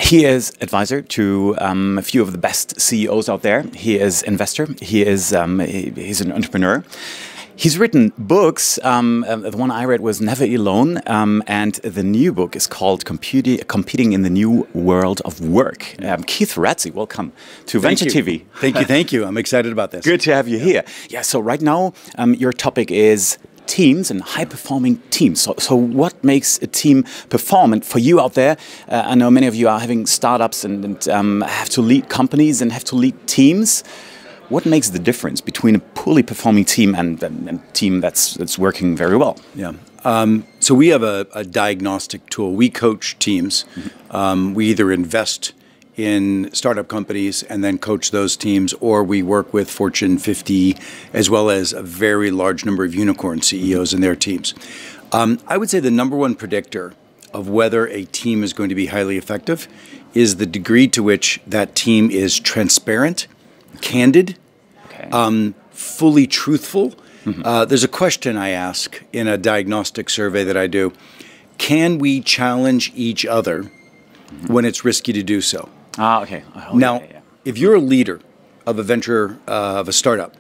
He is advisor to a few of the best CEOs out there. He is investor. He's an entrepreneur. He's written books. The one I read was Never Alone, and the new book is called Competing in the New World of Work. Keith Ferrazzi, welcome to Venture TV. Thank you. I'm excited about this. Good to have you here. Yeah, so right now your topic is teams and high-performing teams. So what makes a team perform? And for you out there, I know many of you are having startups and have to lead companies and have to lead teams. What makes the difference between a poorly performing team and a team that's working very well? Yeah. So we have a diagnostic tool. We coach teams. We either invest in startup companies and then coach those teams, or we work with Fortune 50 as well as a very large number of unicorn CEOs and their teams. I would say the number one predictor of whether a team is going to be highly effective is the degree to which that team is transparent, candid, fully truthful. There's a question I ask in a diagnostic survey that I do. Can we challenge each other when it's risky to do so? Okay. Now, if you're a leader of a venture, of a startup,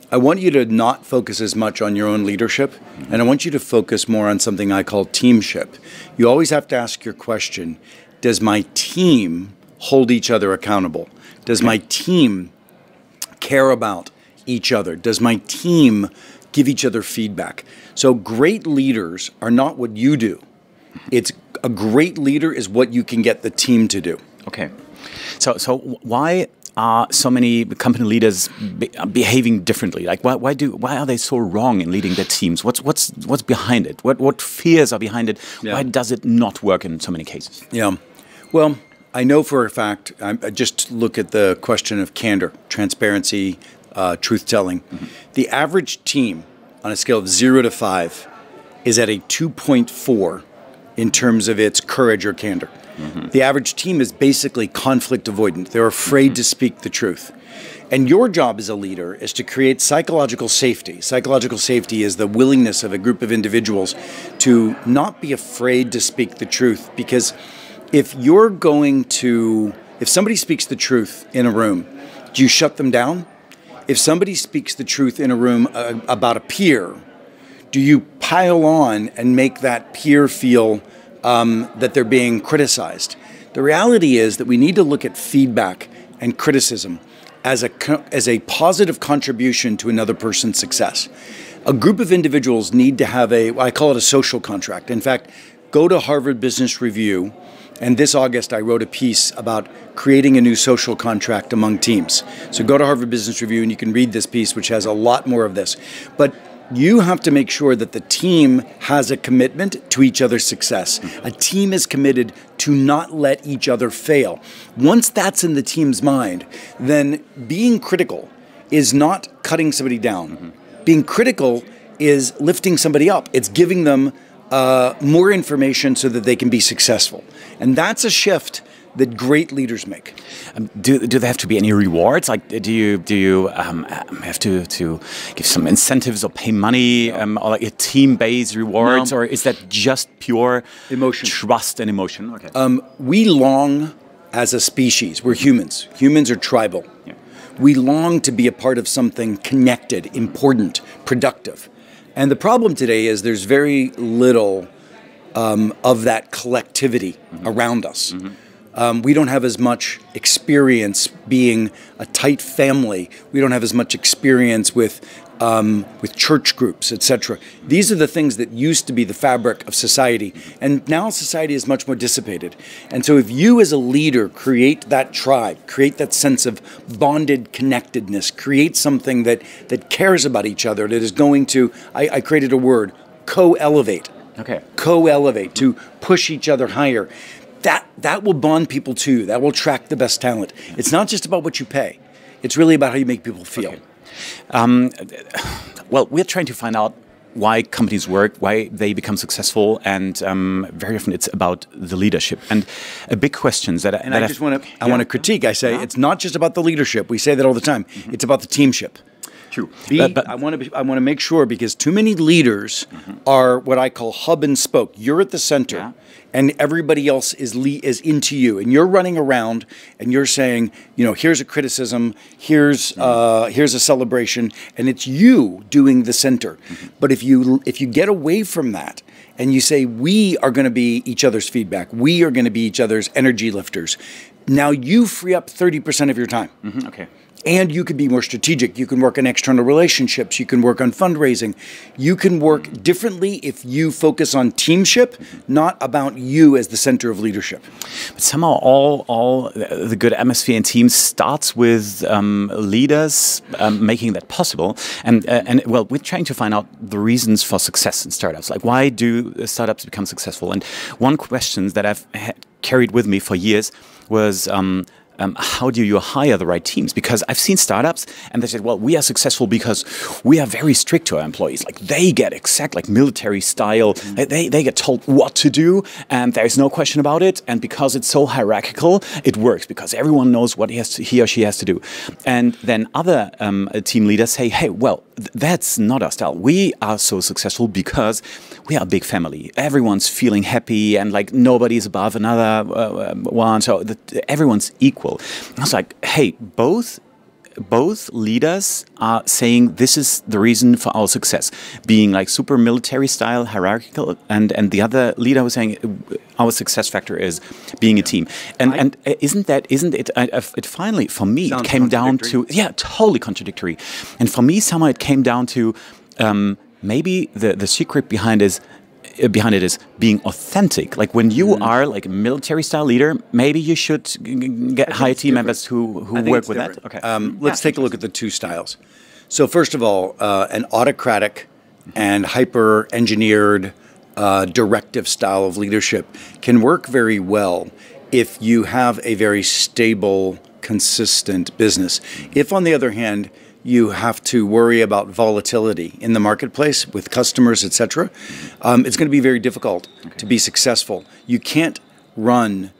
I want you to not focus as much on your own leadership, and I want you to focus more on something I call teamship. You always have to ask your question, does my team hold each other accountable? Does my team care about each other? Does my team give each other feedback? So great leaders are not what you do. It's a great leader is what you can get the team to do. Okay. So why are so many company leaders behaving differently? Like why are they so wrong in leading their teams? What's behind it? What fears are behind it? Yeah. Why does it not work in so many cases? Yeah. Well, I know for a fact, I just look at the question of candor, transparency, truth-telling. The average team on a scale of 0 to 5 is at a 2.4 in terms of its courage or candor. The average team is basically conflict avoidant. They're afraid to speak the truth. And your job as a leader is to create psychological safety. Psychological safety is the willingness of a group of individuals to not be afraid to speak the truth, because if somebody speaks the truth in a room, do you shut them down? If somebody speaks the truth in a room about a peer, do you pile on and make that peer feel that they're being criticized? The reality is that we need to look at feedback and criticism as a positive contribution to another person's success. A group of individuals need to have I call it a social contract. In fact, go to Harvard Business Review. And this August, I wrote a piece about creating a new social contract among teams. So go to Harvard Business Review and you can read this piece, which has a lot more of this. But you have to make sure that the team has a commitment to each other's success. A team is committed to not let each other fail. Once that's in the team's mind, then being critical is not cutting somebody down. Being critical is lifting somebody up. It's giving them more information so that they can be successful. And that's a shift that great leaders make. Do there have to be any rewards? Like, do you have to give some incentives or pay money, or like a team-based rewards, or is that just pure emotion, trust and emotion? Okay. We long as a species. We're humans. Humans are tribal. Yeah. We long to be a part of something connected, important, productive. And the problem today is there's very little of that collectivity around us. We don't have as much experience being a tight family. We don't have as much experience with church groups, etc. These are the things that used to be the fabric of society. And now society is much more dissipated. And so if you as a leader create that tribe, create that sense of bonded connectedness, create something that cares about each other, that is going to, I created a word, co-elevate. Okay. Co-elevate, to push each other higher. That will bond people too. That will attract the best talent. It's not just about what you pay. It's really about how you make people feel. Okay. Well, we're trying to find out why companies work, why they become successful, and very often it's about the leadership. And a big question that I want to critique. I say it's not just about the leadership. We say that all the time. It's about the teamship. True. I want to make sure, because too many leaders are what I call hub and spoke. You're at the center, and everybody else is into you, and you're running around and you're saying, here's a criticism, here's a celebration, and it's you doing the center. But if you get away from that and you say, we are going to be each other's feedback, we are going to be each other's energy lifters, now you free up 30% of your time. Okay. And you can be more strategic. You can work on external relationships. You can work on fundraising. You can work differently if you focus on teamship, not about you as the center of leadership. But somehow all the good atmosphere in teams starts with leaders making that possible. And well, we're trying to find out the reasons for success in startups. Like, why do startups become successful? And one question that I've carried with me for years was, how do you hire the right teams? Because I've seen startups and they said, well, we are successful because we are very strict to our employees. Like, they get exact, like military style. They get told what to do and there's no question about it. And because it's so hierarchical, it works because everyone knows what he or she has to do. And then other team leaders say, hey, well, that's not our style. We are so successful because we are a big family. Everyone's feeling happy and like nobody's above another one. So everyone's equal. I was like, hey, both leaders are saying this is the reason for our success, being like super military style, hierarchical, and the other leader was saying our success factor is being a team. And isn't it? It finally, for me, it came down to totally contradictory. And for me, somehow it came down to maybe the secret behind it is being authentic. Like, when you are like a military style leader, maybe you should hire team members who work with that. Okay. Let's take a look at the two styles. So first of all, an autocratic and hyper-engineered directive style of leadership can work very well if you have a very stable, consistent business. If, on the other hand, you have to worry about volatility in the marketplace with customers, etc., it's going to be very difficult to be successful. You can't run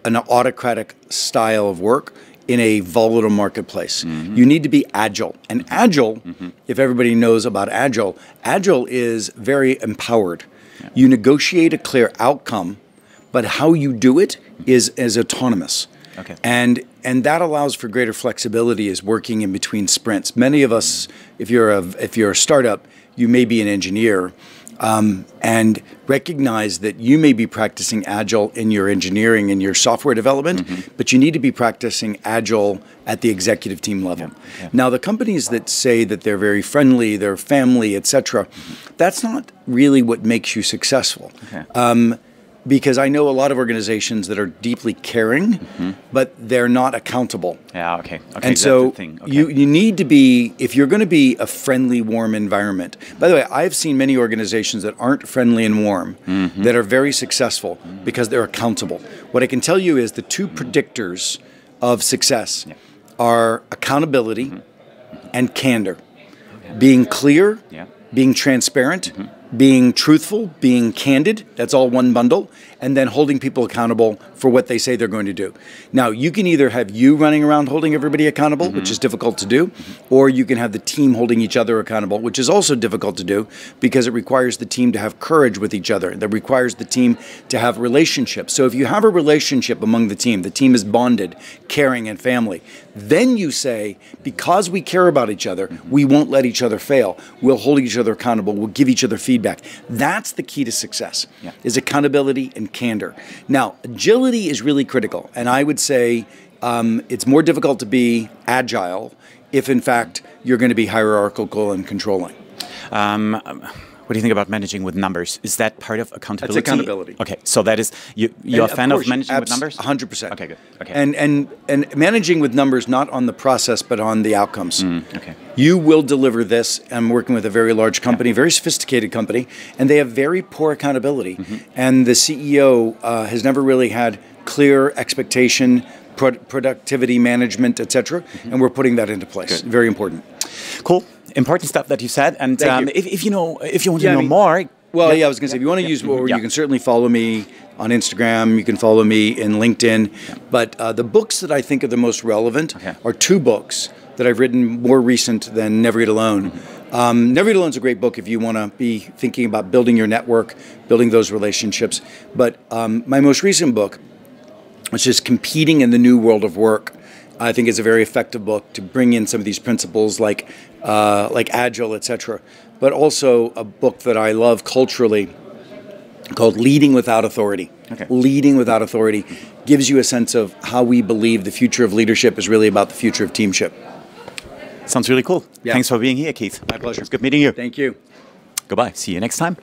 an autocratic style of work in a volatile marketplace. You need to be agile. And agile, if everybody knows about agile is very empowered. You negotiate a clear outcome, but how you do it is autonomous. Okay. And that allows for greater flexibility as working in between sprints. Many of us, if you're a startup, you may be an engineer, and recognize that you may be practicing agile in your engineering and your software development, but you need to be practicing agile at the executive team level. Now, the companies that say that they're very friendly, they're family, etc., that's not really what makes you successful. Because I know a lot of organizations that are deeply caring, but they're not accountable. Yeah, okay. And so you need to be, if you're going to be a friendly, warm environment. By the way, I've seen many organizations that aren't friendly and warm that are very successful because they're accountable. What I can tell you is the two predictors of success are accountability and candor. Being clear, being transparent, being truthful, being candid, that's all one bundle, and then holding people accountable for what they say they're going to do. Now, you can either have you running around holding everybody accountable, which is difficult to do, or you can have the team holding each other accountable, which is also difficult to do because it requires the team to have courage with each other. That requires the team to have relationships. So if you have a relationship among the team is bonded, caring, and family, then you say, because we care about each other, we won't let each other fail. We'll hold each other accountable. We'll give each other feedback. That's the key to success, is accountability and candor. Now, agility is really critical. And I would say it's more difficult to be agile if, in fact, you're going to be hierarchical and controlling. What do you think about managing with numbers? Is that part of accountability? That's accountability. Okay, so that is, you're a fan of managing with numbers? 100%. Okay, good. Okay. And managing with numbers, not on the process, but on the outcomes. Okay. You will deliver this. I'm working with a very large company, very sophisticated company, and they have very poor accountability. And the CEO has never really had clear expectation, productivity management, etc. And we're putting that into place. Good. Very important. Cool. Important stuff that you said. And if you want to know more. Well, I was going to say, if you want to use more, you can certainly follow me on Instagram. You can follow me in LinkedIn. But the books that I think are the most relevant are two books. that I've written, more recent than Never Eat Alone. Never Eat Alone is a great book if you want to be thinking about building your network, building those relationships. But my most recent book, which is Competing in the New World of Work, I think is a very effective book to bring in some of these principles like Agile, etc. But also a book that I love culturally called Leading Without Authority. Okay. Leading Without Authority gives you a sense of how we believe the future of leadership is really about the future of teamship. Sounds really cool. Yeah. Thanks for being here, Keith. My pleasure. It's good meeting you. Thank you. Goodbye. See you next time.